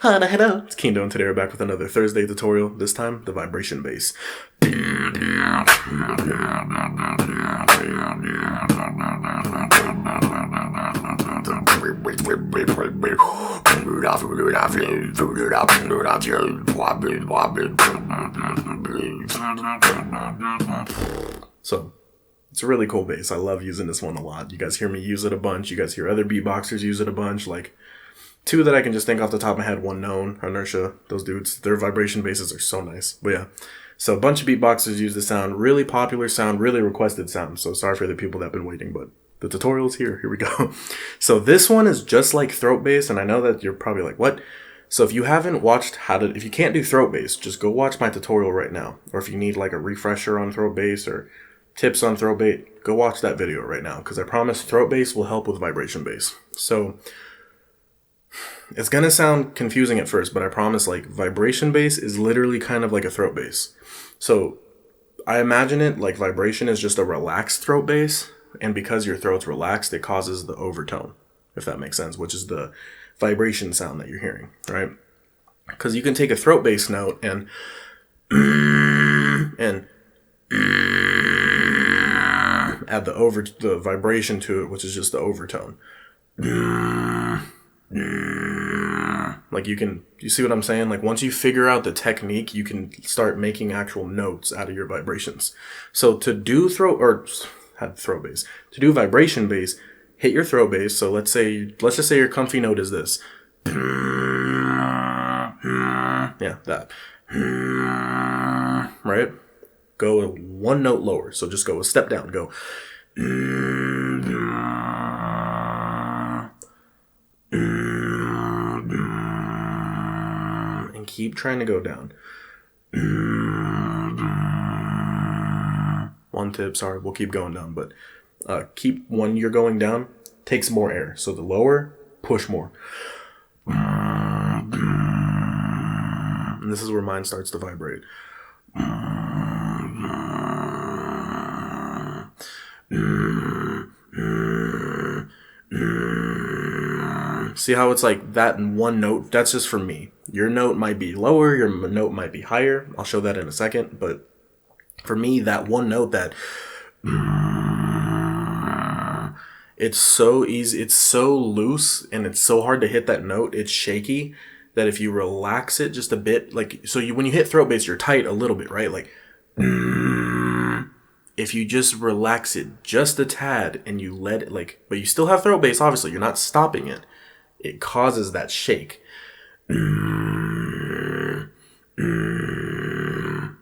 Hello, it's Kindo, and today we're back with another Thursday tutorial, this time the vibration bass. So, it's a really cool bass. I love using this one a lot. You guys hear me use it a bunch. You guys hear other beatboxers use it a bunch. Like, two that I can just think off the top of my head. One known, Inertia. Those dudes, their vibration basses are so nice. But yeah, so a bunch of beatboxers use the sound. Really popular sound, really requested sound. So sorry for the people that have been waiting, but the tutorial's here. Here we go. So this one is just like throat bass, and I know that you're probably like, what? So if you haven't watched if you can't do throat bass, just go watch my tutorial right now. Or if you need like a refresher on throat bass or tips on throat bass, go watch that video right now, because I promise throat bass will help with vibration bass. So it's going to sound confusing at first, but I promise, like, vibration bass is literally kind of like a throat bass. So I imagine it like vibration is just a relaxed throat bass, and because your throat's relaxed, it causes the overtone, if that makes sense, which is the vibration sound that you're hearing, right? Because you can take a throat bass note and add the vibration to it, which is just the overtone. Like, you see what I'm saying? Like, once you figure out the technique, you can start making actual notes out of your vibrations. So to do to do vibration bass, hit your throat bass. So let's just say your comfy note is this. Yeah, that. Right? Go one note lower. So just go a step down. Go. And keep trying to go down. One tip, sorry, we'll keep going down, but when you're going down, takes more air. So the lower, push more. And this is where mine starts to vibrate. See how it's like that in one note? That's just for me. Your note might be lower, your note might be higher. I'll show that in a second. But for me, that one note, it's so easy, it's so loose, and it's so hard to hit that note. It's shaky that if you relax it just a bit, like, so when you hit throat bass, you're tight a little bit, right? Like, if you just relax it just a tad and you let it, like, but you still have throat bass, obviously, you're not stopping it. It causes that shake.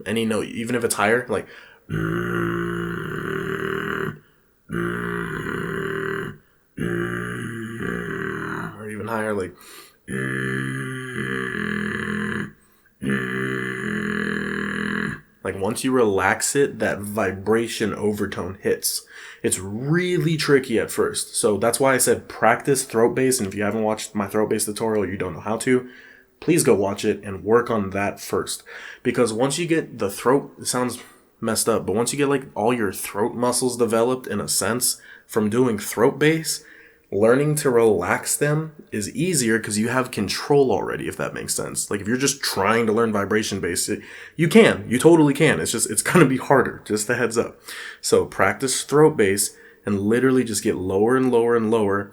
Any note, even if it's higher, like, or even higher, like, once you relax it, that vibration overtone hits. It's really tricky at first. So that's why I said practice throat bass. And if you haven't watched my throat bass tutorial, or you don't know how to, please go watch it and work on that first. Because once you get the throat, it sounds messed up, but once you get like all your throat muscles developed in a sense from doing throat bass, learning to relax them is easier because you have control already, if that makes sense. Like, if you're just trying to learn vibration bass, you totally can. It's going to be harder, just a heads up. So practice throat bass and literally just get lower and lower and lower.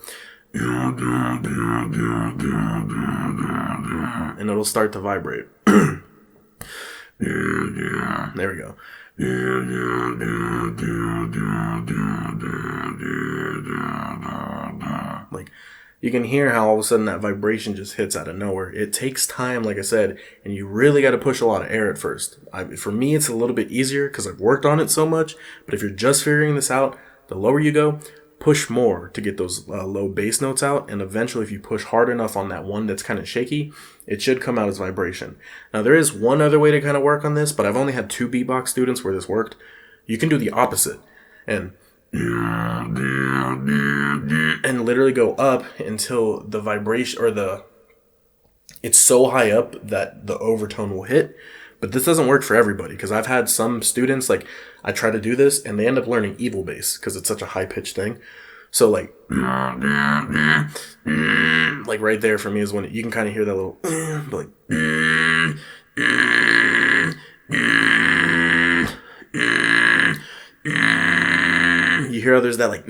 And it'll start to vibrate. There we go. Like, you can hear how all of a sudden that vibration just hits out of nowhere. It takes time, like I said, and you really got to push a lot of air at first. For me, it's a little bit easier because I've worked on it so much, but if you're just figuring this out, the lower you go, push more to get those low bass notes out, and eventually if you push hard enough on that one that's kind of shaky, it should come out as vibration. Now, there is one other way to kind of work on this, but I've only had 2 beatbox students where this worked. You can do the opposite and literally go up until the vibration it's so high up that the overtone will hit. But this doesn't work for everybody, because I've had some students, like, I try to do this and they end up learning evil bass because it's such a high pitched thing. So like right there for me is when you can kind of hear that little, but like, you hear how there's that like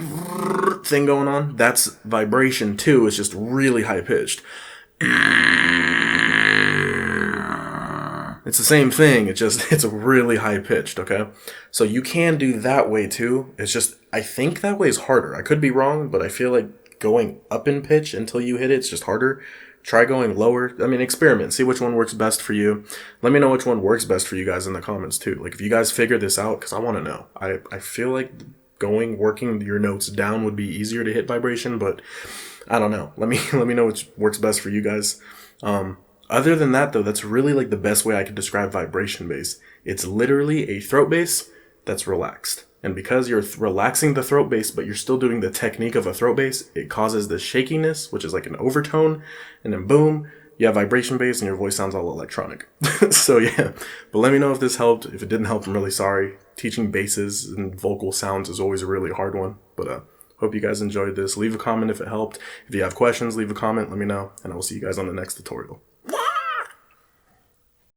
thing going on? That's vibration too. It's just really high pitched. It's the same thing. It's really high pitched. Okay. So you can do that way too. It's just, I think that way is harder. I could be wrong, but I feel like going up in pitch until you hit it, it's just harder. Try going lower. I mean, experiment. See which one works best for you. Let me know which one works best for you guys in the comments too. Like if you guys figure this out, because I want to know. I feel like working your notes down would be easier to hit vibration, but I don't know. Let me know which works best for you guys. Other than that though, that's really like the best way I could describe vibration bass. It's literally a throat bass that's relaxed. And because you're relaxing the throat bass, but you're still doing the technique of a throat bass, it causes the shakiness, which is like an overtone, and then boom, you have vibration bass and your voice sounds all electronic. So yeah, but let me know if this helped. If it didn't help, I'm really sorry. Teaching basses and vocal sounds is always a really hard one, but hope you guys enjoyed this. Leave a comment if it helped. If you have questions, leave a comment, let me know, and I will see you guys on the next tutorial.